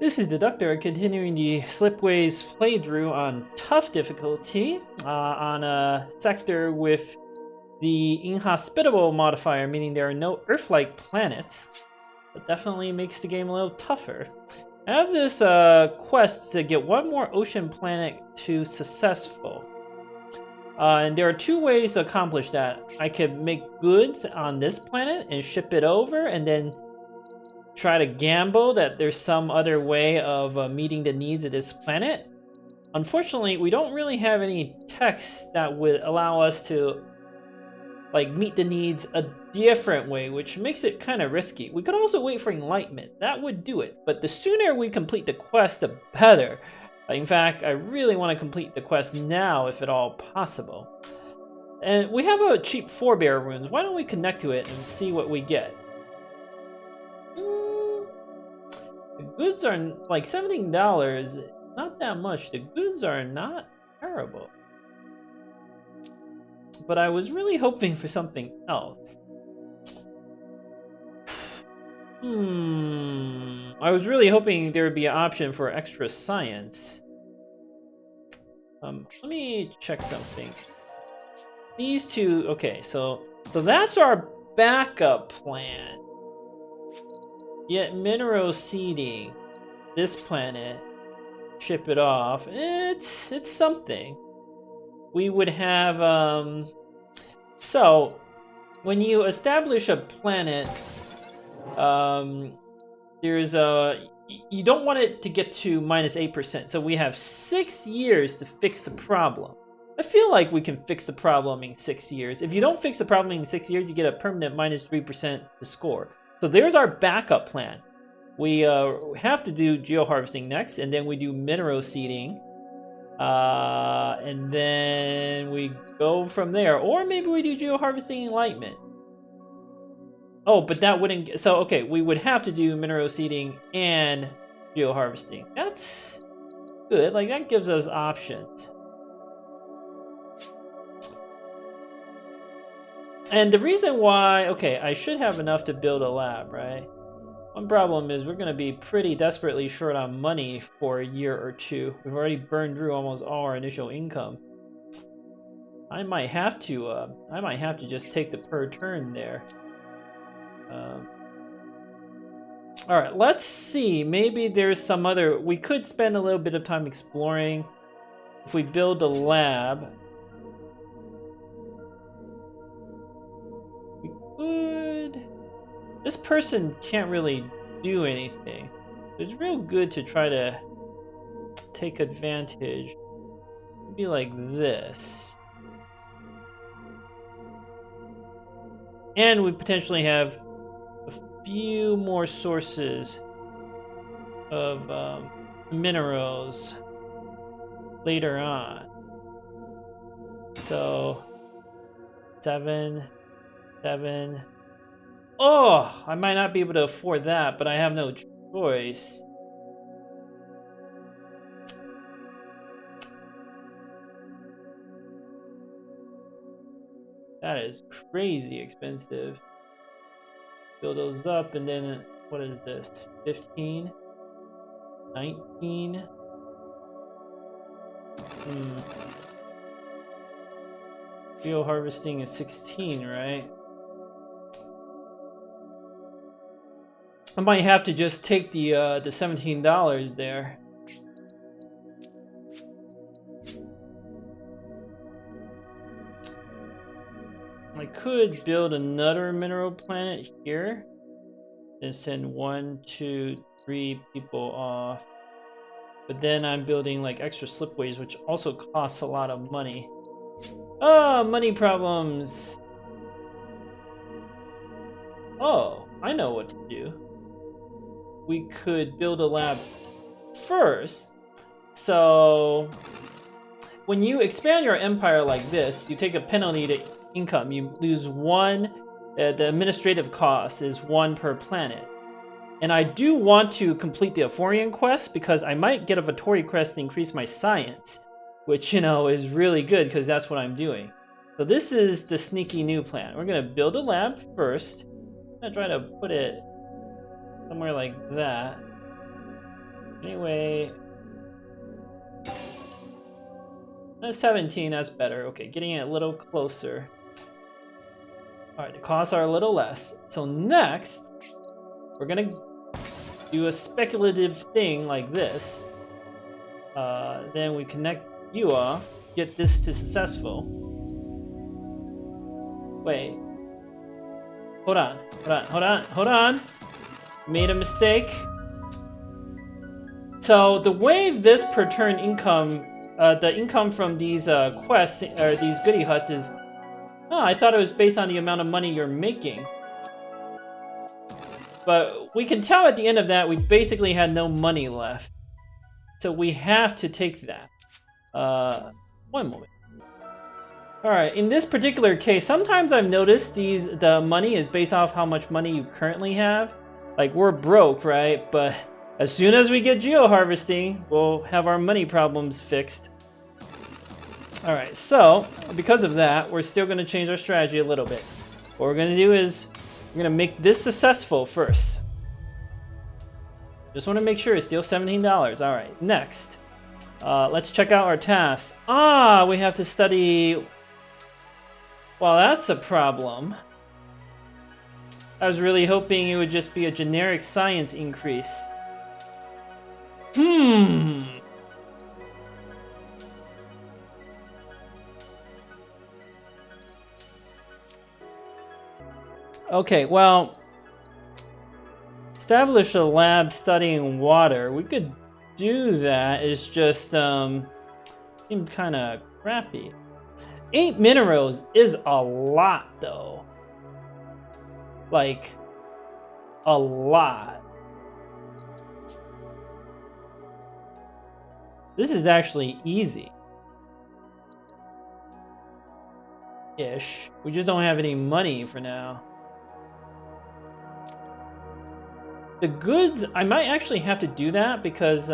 This is the Doctor continuing the Slipways playthrough on tough difficulty on a sector with the Inhospitable modifier, meaning there are no Earth-like planets. But definitely makes the game a little tougher. I have this quest to get one more ocean planet to successful. And there are two ways to accomplish that. I could make goods on this planet and ship it over, and then try to gamble that there's some other way of meeting the needs of this planet. Unfortunately, we don't really have any text that would allow us to meet the needs a different way, which makes it kind of risky. We could also wait for enlightenment. That would do it, but the sooner we complete the quest, the better. In fact, I really want to complete the quest now, if at all possible. And we have a cheap forebear runes. Why don't we connect to it and see what we get? The goods are like $17, not that much. The goods are not terrible. But I was really hoping for something else. I was really hoping there would be an option for extra science. Let me check something. These two, okay, so that's our backup plan. Get mineral seeding. This planet. Ship it off. It's something. We would have so when you establish a planet, there's you don't want it to get to -8%. So we have 6 years to fix the problem. I feel like we can fix the problem in 6 years. If you don't fix the problem in 6 years, you get a permanent -3% to score. So there's our backup plan. We have to do geo-harvesting next, and then we do mineral seeding. And then we go from there. Or maybe we do geo-harvesting enlightenment. Oh, but that wouldn't... So, okay, we would have to do mineral seeding and geo-harvesting. That's good. Like, that gives us options. And the reason why... Okay, I should have enough to build a lab, right? One problem is we're going to be pretty desperately short on money for a year or two. We've already burned through almost all our initial income. I might have to just take the per turn there. All right, let's see. Maybe there's some other... We could spend a little bit of time exploring. If we build a lab... We could... This person can't really do anything. It's real good to try to take advantage. Maybe like this. And we potentially have a few more sources of minerals later on. So 7. Oh, I might not be able to afford that, but I have no choice. That is crazy expensive. Build those up, and then what is this? 15? 19? Geo-harvesting is 16, right? I might have to just take the $17 there. I could build another mineral planet here and send 1, 2, 3 people off. But then I'm building like extra slipways, which also costs a lot of money. Oh, money problems. Oh, I know what to do. We could build a lab first. So when you expand your empire like this, you take a penalty to income. You lose 1. The administrative cost is 1 per planet. And I do want to complete the Aphorian quest because I might get a Vattori quest to increase my science, which, you know, is really good because that's what I'm doing. So this is the sneaky new plan. We're going to build a lab first. I'm going to try to put it somewhere like that. Anyway. 17, that's better. Okay, getting it a little closer. Alright, the costs are a little less. So next, we're gonna do a speculative thing like this. Then we connect you off, get this to successful. Wait. Hold on. Made a mistake. So the way this per turn income, the income from these quests, or these goodie huts is... Oh, I thought it was based on the amount of money you're making. But we can tell at the end of that, we basically had no money left. So we have to take that. One moment. Alright, in this particular case, sometimes I've noticed the money is based off how much money you currently have. Like, we're broke, right? But as soon as we get geo-harvesting, we'll have our money problems fixed. Alright, so, because of that, we're still going to change our strategy a little bit. What we're going to do is, we're going to make this successful first. Just want to make sure it's still $17. Alright, next. Let's check out our tasks. Ah, we have to study... Well, that's a problem. I was really hoping it would just be a generic science increase. Okay, well... Establish a lab studying water. We could do that. It's just, seemed kind of crappy. 8 minerals is a lot, though. Like, a lot. This is actually easy. Ish. We just don't have any money for now. The goods, I might actually have to do that because,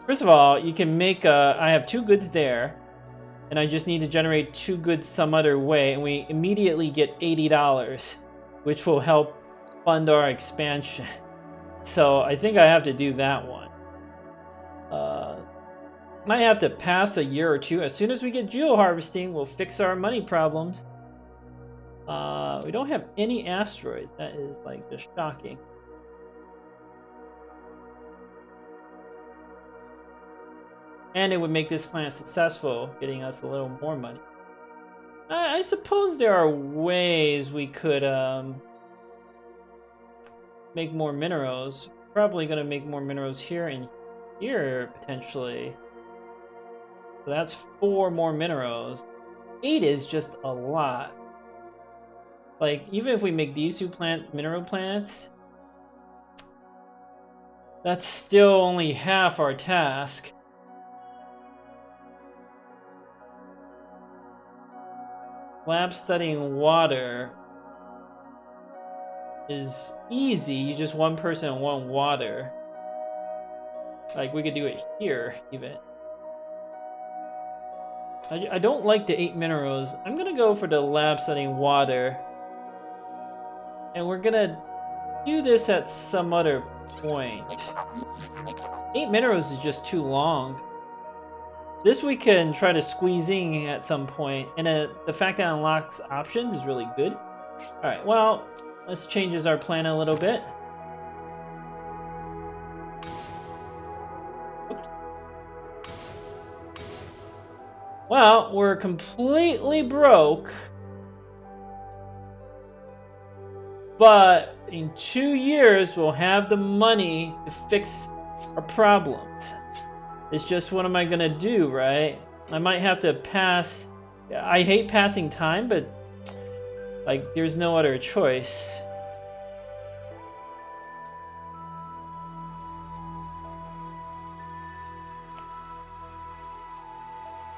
first of all, you can make, I have 2 goods there, and I just need to generate 2 goods some other way, and we immediately get $80, which will help fund our expansion. So I think I have to do that one. Might have to pass a year or 2. As soon as we get geo-harvesting, we'll fix our money problems. We don't have any asteroids. That is, like, just shocking. And it would make this plan successful, getting us a little more money. I suppose there are ways we could make more minerals. Probably gonna make more minerals here and here, potentially. So that's 4 more minerals. 8 is just a lot. Like, even if we make these 2 mineral planets, that's still only half our task. Lab studying water is easy. You just 1 person and 1 water. Like, we could do it here, even. I don't like the 8 minerals. I'm gonna go for the lab studying water. And we're gonna do this at some other point. 8 minerals is just too long. This we can try to squeeze in at some point, and the fact that it unlocks options is really good. Alright, well, let's change our plan a little bit. Oops. Well, we're completely broke. But in 2 years, we'll have the money to fix our problems. It's just, what am I gonna do, right? I might have to pass. I hate passing time, but like, there's no other choice.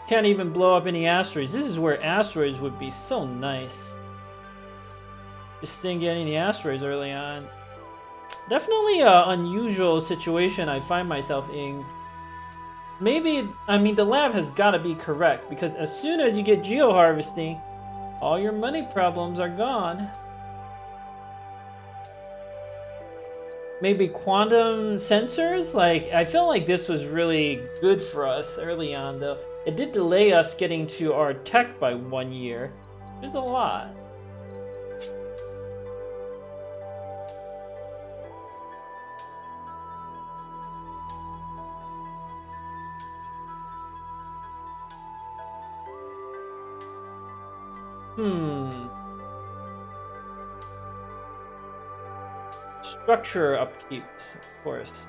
Can't even blow up any asteroids. This is where asteroids would be so nice. Just didn't get any asteroids early on. Definitely an unusual situation I find myself in. Maybe, I mean, the lab has got to be correct, because as soon as you get geo-harvesting, all your money problems are gone. maybe quantum sensors? Like, I feel like this was really good for us early on, though. It did delay us getting to our tech by 1 year. There's a lot. Structure upkeeps, of course.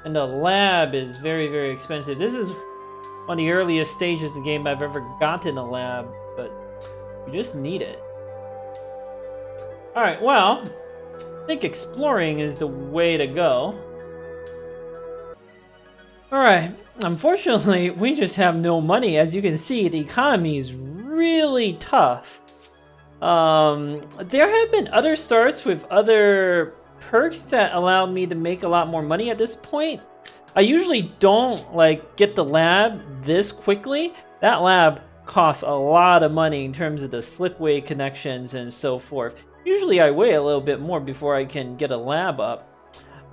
And the lab is very, very expensive. This is one of the earliest stages of the game I've ever gotten a lab, but you just need it. Alright, well, I think exploring is the way to go. Alright, unfortunately, we just have no money. As you can see, the economy is really tough. There have been other starts with other perks that allowed me to make a lot more money at this point. I usually don't like get the lab this quickly. That lab costs a lot of money in terms of the slipway connections and so forth. Usually I wait a little bit more before I can get a lab up.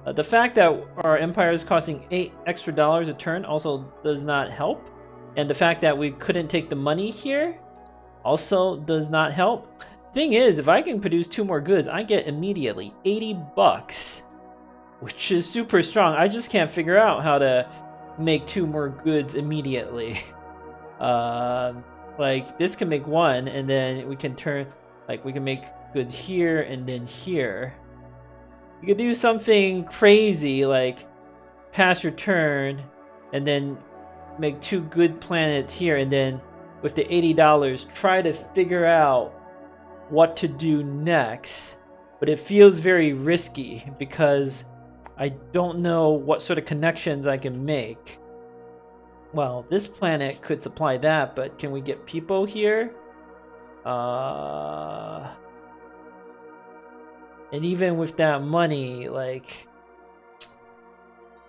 The fact that our empire is costing $8 extra a turn also does not help. And the fact that we couldn't take the money here also does not help. Thing is, if I can produce 2 more goods, I get immediately 80 bucks, which is super strong. I just can't figure out how to make 2 more goods immediately. Like this can make 1, and then we can turn, like we can make goods here and then here. You could do something crazy like pass your turn and then make 2 good planets here, and then with the $80 try to figure out what to do next. But it feels very risky because I don't know what sort of connections I can make. Well, this planet could supply that, but can we get people here? And even with that money, like,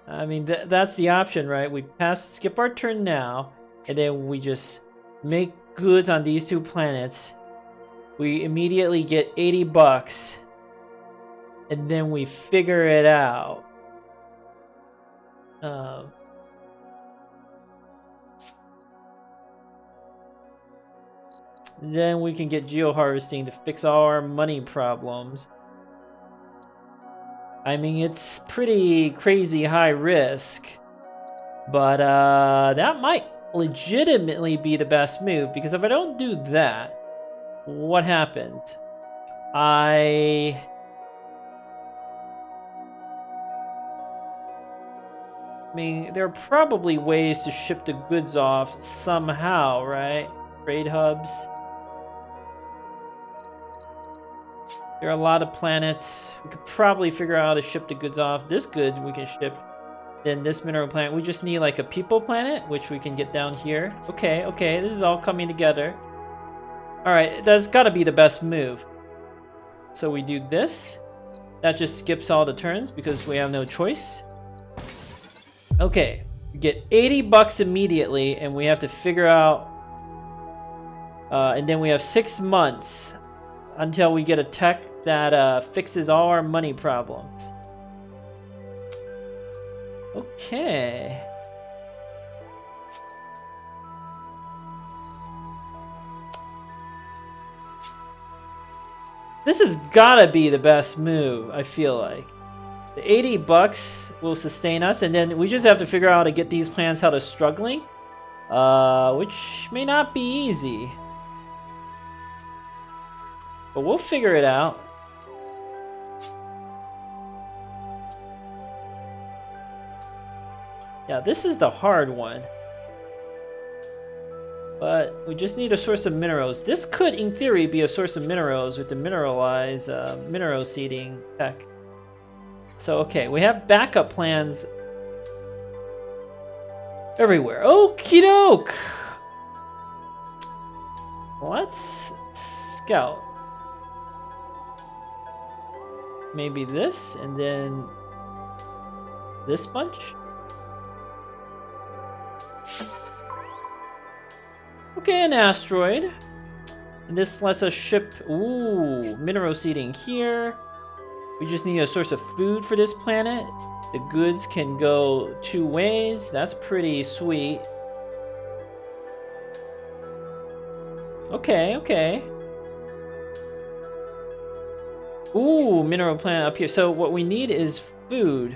I mean, that's the option, right? We skip our turn now, and then we just make goods on these 2 planets. We immediately get 80 bucks, and then we figure it out. Then we can get geo-harvesting to fix all our money problems. I mean, it's pretty crazy high risk, but that might legitimately be the best move, because if I don't do that, what happened? I mean, there are probably ways to ship the goods off somehow, right? Trade hubs. There are a lot of planets. We could probably figure out how to ship the goods off. This good we can ship. Then this mineral planet. We just need like a people planet, which we can get down here. Okay, okay, this is all coming together. Alright, that's gotta be the best move. So we do this. That just skips all the turns because we have no choice. Okay, we get 80 bucks immediately, and we have to figure out... and then we have 6 months until we get a tech that fixes all our money problems. Okay. This has gotta be the best move, I feel like. The 80 bucks will sustain us, and then we just have to figure out how to get these plants out of struggling, which may not be easy. But we'll figure it out. Yeah, this is the hard one. But we just need a source of minerals. This could, in theory, be a source of minerals with the mineralize, mineral seeding tech. So, okay, we have backup plans everywhere. Okie doke! Let's scout. Maybe this, and then this bunch. Okay, an asteroid. And this lets us ship, ooh, mineral seeding here. We just need a source of food for this planet. The goods can go 2 ways. That's pretty sweet. Okay, okay. Ooh, mineral planet up here. So what we need is food.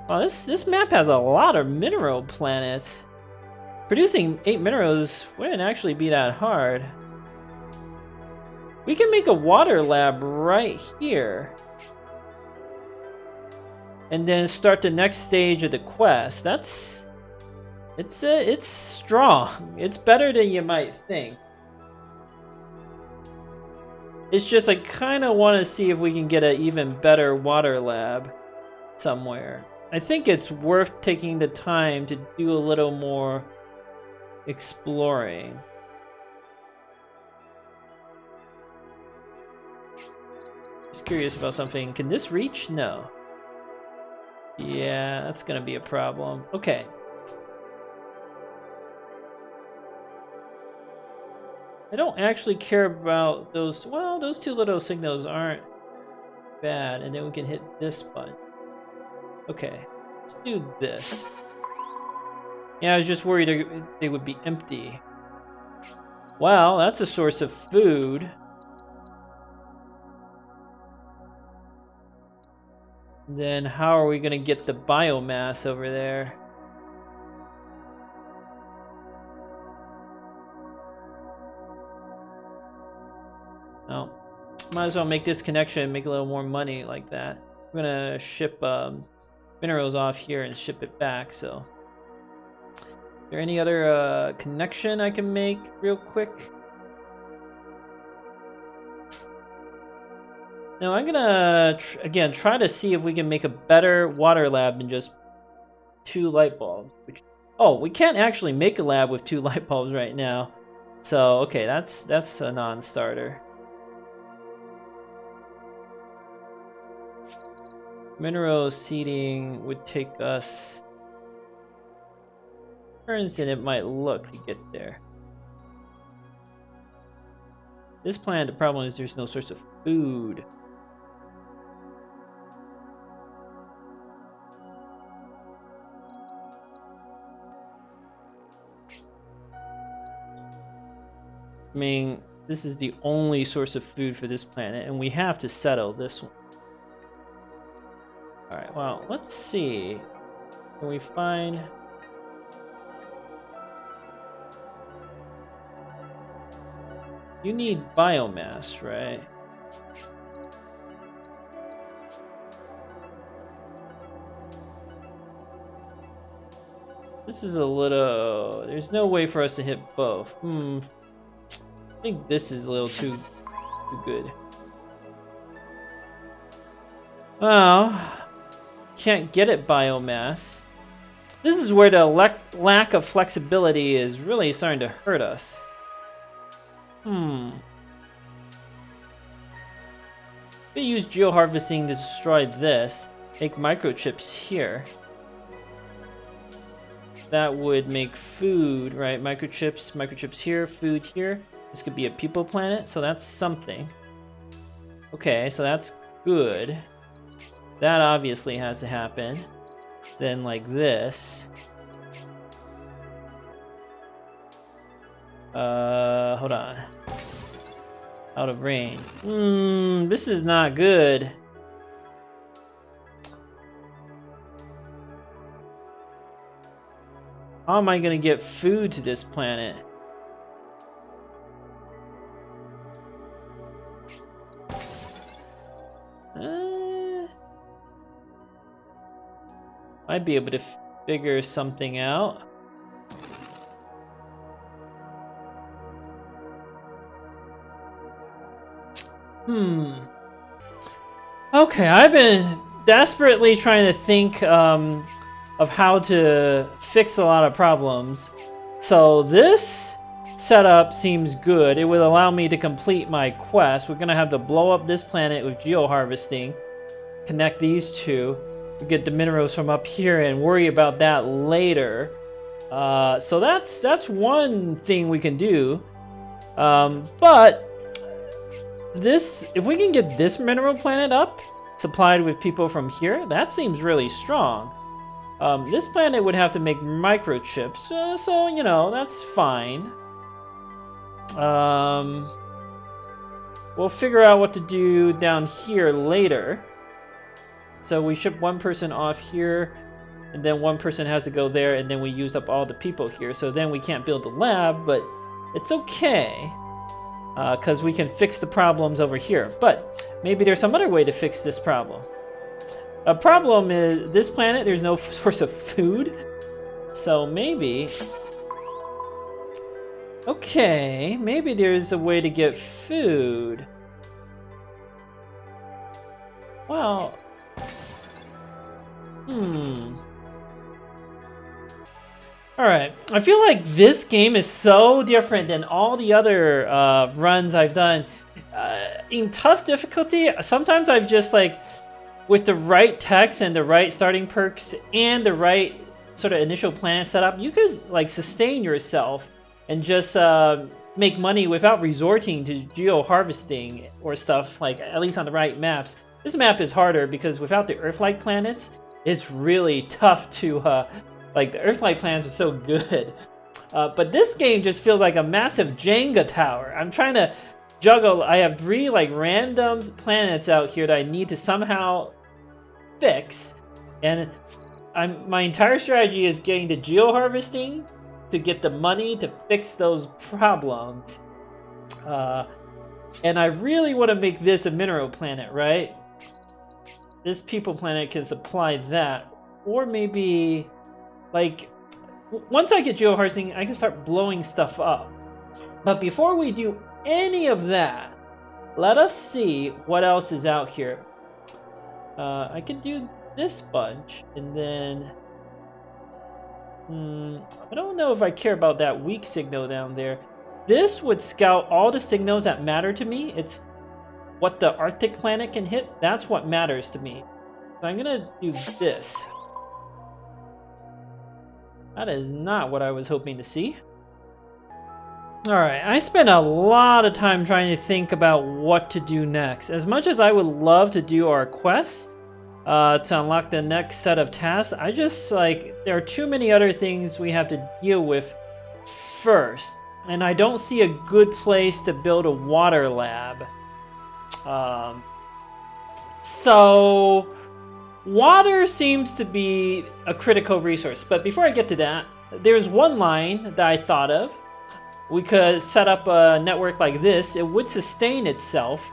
Wow, this map has a lot of mineral planets. Producing 8 minerals wouldn't actually be that hard. We can make a water lab right here. And then start the next stage of the quest. It's strong. It's better than you might think. It's just I kind of want to see if we can get an even better water lab somewhere. I think it's worth taking the time to do a little more exploring. Just curious about something. Can this reach? No. Yeah, that's gonna be a problem. Okay. I don't actually care about those. Well, those 2 little signals aren't bad. And then we can hit this button. Okay, let's do this. Yeah, I was just worried they would be empty. Wow, that's a source of food. Then how are we gonna get the biomass over there? Oh, might as well make this connection and make a little more money like that. We're gonna ship minerals off here and ship it back, so. Is there any other connection I can make real quick? Now I'm gonna, again, try to see if we can make a better water lab than just 2 light bulbs. Oh, we can't actually make a lab with 2 light bulbs right now. So, okay, that's a non-starter. Mineral seeding would take us turns than it might look to get there. This planet, the problem is there's no source of food. I mean, this is the only source of food for this planet, and we have to settle this one. Alright, well, let's see. Can we find... You need biomass, right? This is a little... There's no way for us to hit both. I think this is a little too good. Well... Can't get it biomass. This is where the lack of flexibility is really starting to hurt us. We use geoharvesting to destroy this. Make microchips here. That would make food, right? Microchips here, food here. This could be a people planet, so that's something. Okay, so that's good. That obviously has to happen. Then like this. Hold on. Out of range. This is not good. How am I gonna get food to this planet? Might be able to figure something out. Okay, I've been desperately trying to think of how to fix a lot of problems. So this setup seems good. It would allow me to complete my quest. We're gonna have to blow up this planet with geoharvesting. Connect these two. Get the minerals from up here and worry about that later. So that's one thing we can do. But this, if we can get this mineral planet up, supplied with people from here, that seems really strong. This planet would have to make microchips, so, you know, that's fine. We'll figure out what to do down here later. So we ship one person off here, and then one person has to go there, and then we use up all the people here. So then we can't build a lab, but it's okay, because we can fix the problems over here. But maybe there's some other way to fix this problem. A problem is this planet, there's no source of food. So maybe... Okay, maybe there's a way to get food. Well... Alright, I feel like this game is so different than all the other runs I've done. In tough difficulty, sometimes I've just like, with the right text and the right starting perks and the right sort of initial planet setup, you could like sustain yourself and just make money without resorting to geo-harvesting or stuff, like at least on the right maps. This map is harder because without the Earth-like planets, it's really tough to, like the Earth-like planets are so good. But this game just feels like a massive Jenga tower. I'm trying to juggle, I have 3 like random planets out here that I need to somehow fix. And my entire strategy is getting the geo-harvesting to get the money to fix those problems. And I really want to make this a mineral planet, right? This people planet can supply that. Or maybe, like, once I get geo-harvesting, I can start blowing stuff up. But before we do any of that, let us see what else is out here. I can do this bunch, and then... I don't know if I care about that weak signal down there. This would scout all the signals that matter to me. It's what the Arctic planet can hit. That's what matters to me. So I'm gonna do this. That is not what I was hoping to see. Alright, I spent a lot of time trying to think about what to do next. As much as I would love to do our quests, to unlock the next set of tasks, I just, like, there are too many other things we have to deal with first. And I don't see a good place to build a water lab. So, water seems to be a critical resource. But before I get to that, there's one line that I thought of. We could set up a network like this. It would sustain itself.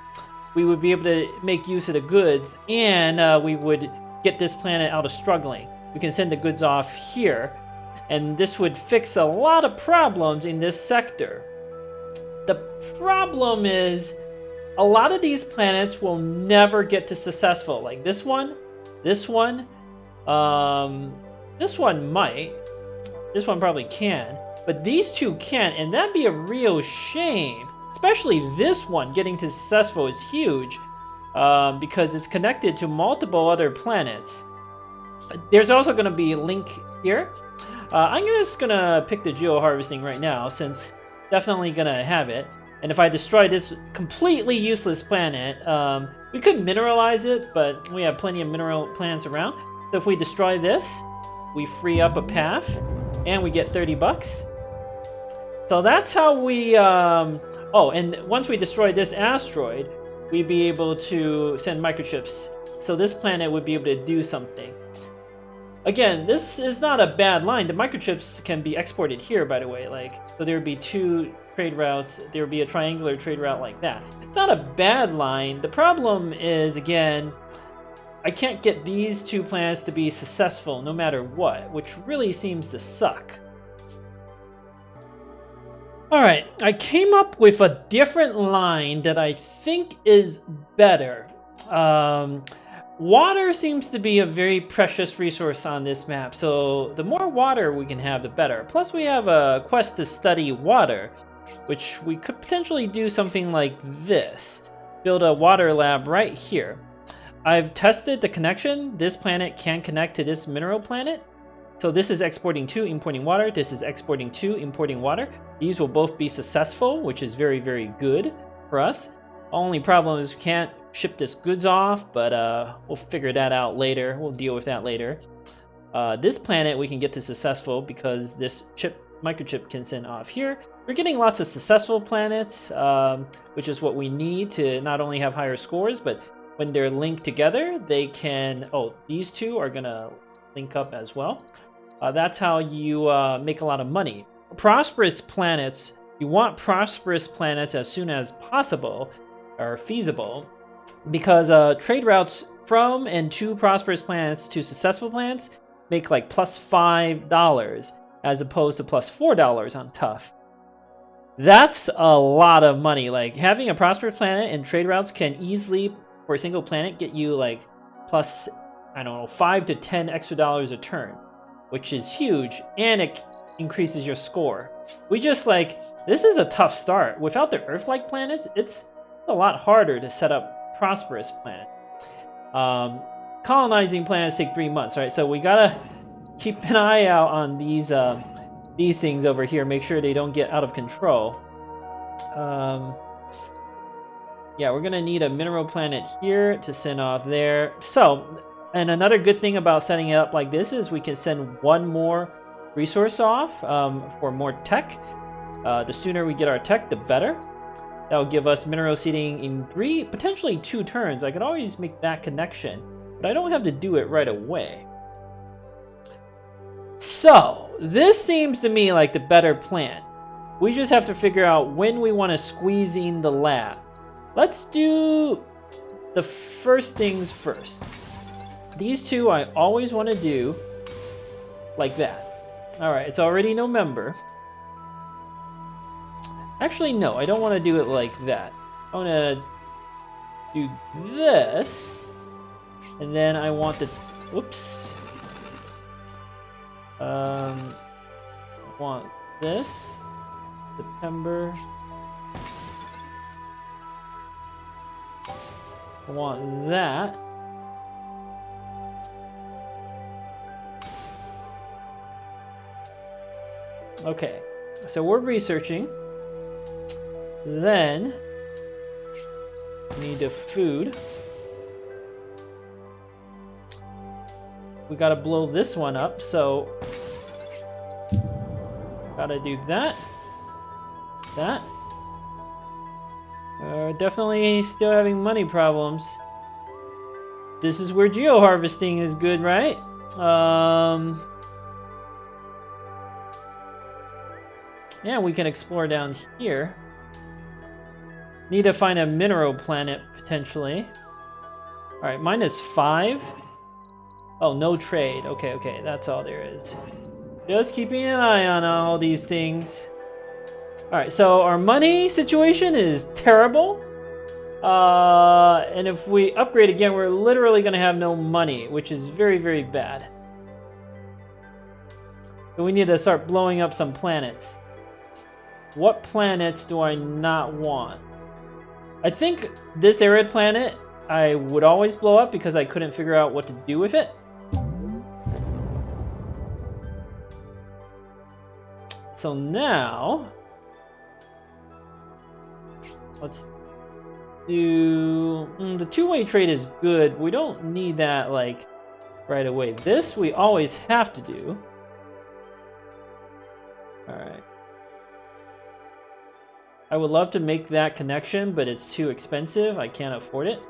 We would be able to make use of the goods, and we would get this planet out of struggling. We can send the goods off here, and this would fix a lot of problems in this sector. The problem is, a lot of these planets will never get to successful. Like this one, this one might. This one probably can, but these two can't, and that'd be a real shame. Especially this one getting to successful is huge, because it's connected to multiple other planets. There's also going to be a link here. I'm just going to pick the geo-harvesting right now, since definitely going to have it. And if I destroy this completely useless planet, we could mineralize it, but we have plenty of mineral planets around. So if we destroy this, we free up a path, and we get 30 bucks. So that's how we, oh, and once we destroy this asteroid, we'd be able to send microchips. So this planet would be able to do something. Again, this is not a bad line. The microchips can be exported here, by the way. Like, so there would be 2 trade routes. There would be a triangular trade route like that. It's not a bad line. The problem is, again, I can't get these 2 planets to be successful no matter what, which really seems to suck. Alright, I came up with a different line that I think is better. Water seems to be a very precious resource on this map, so the more water we can have, the better. Plus we have a quest to study water, which we could potentially do something like this. Build a water lab right here. I've tested the connection. This planet can connect to this mineral planet. So this is exporting 2, importing water. This is exporting 2, importing water. These will both be successful, which is very, very good for us. Only problem is we can't ship this goods off, but we'll figure that out later. We'll deal with that later. This planet we can get to successful because this microchip can send off here. We're getting lots of successful planets, which is what we need to not only have higher scores, but when they're linked together, they can... Oh, these two are gonna link up as well. That's how you make a lot of money. Prosperous planets, you want prosperous planets as soon as possible, or feasible, because trade routes from and to prosperous planets to successful planets make like plus $5 as opposed to plus $4 on tough. That's a lot of money. Like having a prosperous planet and trade routes can easily, for a single planet, get you like plus, I don't know, 5 to 10 extra dollars a turn, which is huge, and it increases your score. We just like, this is a tough start. Without the Earth-like planets, it's a lot harder to set up prosperous planet. Colonizing planets take 3 months, right? So we gotta keep an eye out on these things over here. Make sure they don't get out of control. Yeah, we're gonna need a mineral planet here to send off there. So, and another good thing about setting it up like this is we can send one more resource off for more tech. The sooner we get our tech, the better. That'll give us mineral seeding in 3, potentially 2 turns. I could always make that connection, but I don't have to do it right away. So, this seems to me like the better plan. We just have to figure out when we want to squeeze in the lab. Let's do the first things first. These two I always want to do like that. Alright, it's already November. Actually, no, I don't want to do it like that. I want to do this. And then I want to... Whoops. I want this. September. I want that. Okay, so we're researching. Then we need the food. We gotta blow this one up, so gotta do that. That. Definitely still having money problems. This is where geo-harvesting is good, right? Yeah, we can explore down here. Need to find a mineral planet, potentially. Alright, -5. Oh, no trade. Okay, okay, that's all there is. Just keeping an eye on all these things. Alright, so our money situation is terrible. And if we upgrade again, we're literally going to have no money, which is very, very bad. So we need to start blowing up some planets. What planets do I not want? I think this arid planet I would always blow up because I couldn't figure out what to do with it. So now, let's do... the two-way trade is good. We don't need that, like, right away. This we always have to do. Alright. I would love to make that connection, but it's too expensive. I can't afford it.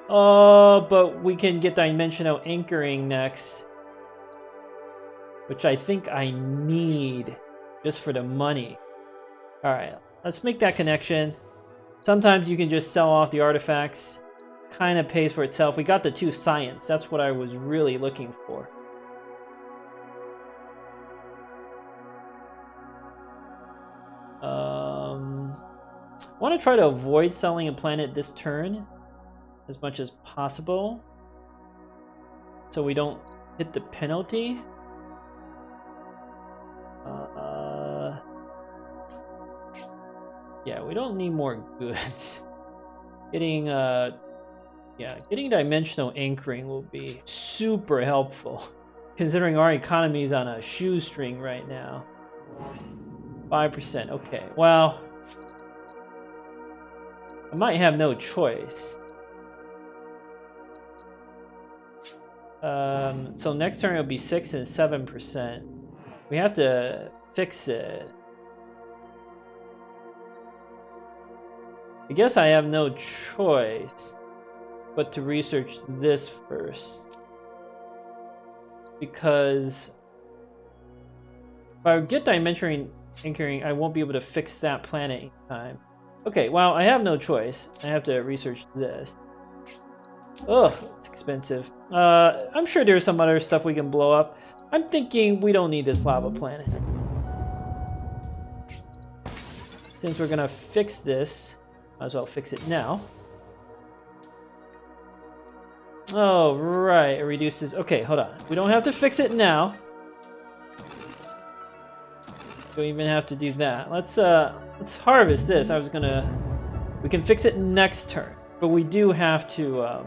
But we can get dimensional anchoring next, which I think I need just for the money. Alright, let's make that connection. Sometimes you can just sell off the artifacts. Kind of pays for itself. We got the 2 science. That's what I was really looking for. I want to try to avoid selling a planet this turn as much as possible, so we don't hit the penalty. Yeah, we don't need more goods. Getting dimensional anchoring will be super helpful, considering our economy is on a shoestring right now. 5%, okay. Well, I might have no choice. So next turn it'll be 6 and 7%. We have to fix it. I guess I have no choice but to research this first. Because if I get dimension anchoring, I won't be able to fix that planet in time. Okay, well, I have no choice. I have to research this. Ugh, it's expensive. I'm sure there's some other stuff we can blow up. I'm thinking we don't need this lava planet. Since we're gonna fix this, might as well fix it now. Oh, right, it reduces... Okay, hold on. We don't have to fix it now. Don't even have to do that. Let's harvest this. We can fix it next turn, but we do have to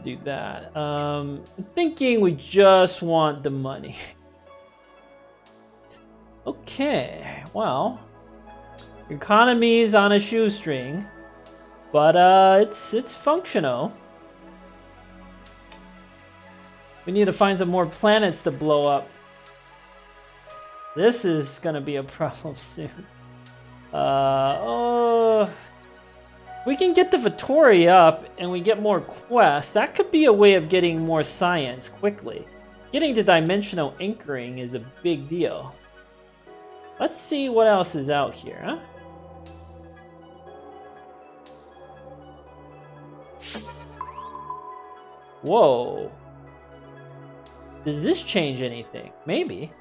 do that. I'm thinking we just want the money. Okay, well, economy's on a shoestring, but it's functional. We need to find some more planets to blow up. This is gonna be a problem soon. We can get the Vattori up and we get more quests. That could be a way of getting more science quickly. Getting to dimensional anchoring is a big deal. Let's see what else is out here, huh? Whoa. Does this change anything? Maybe.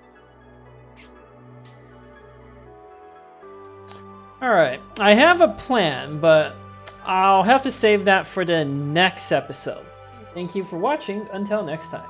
Alright, I have a plan, but I'll have to save that for the next episode. Thank you for watching. Until next time.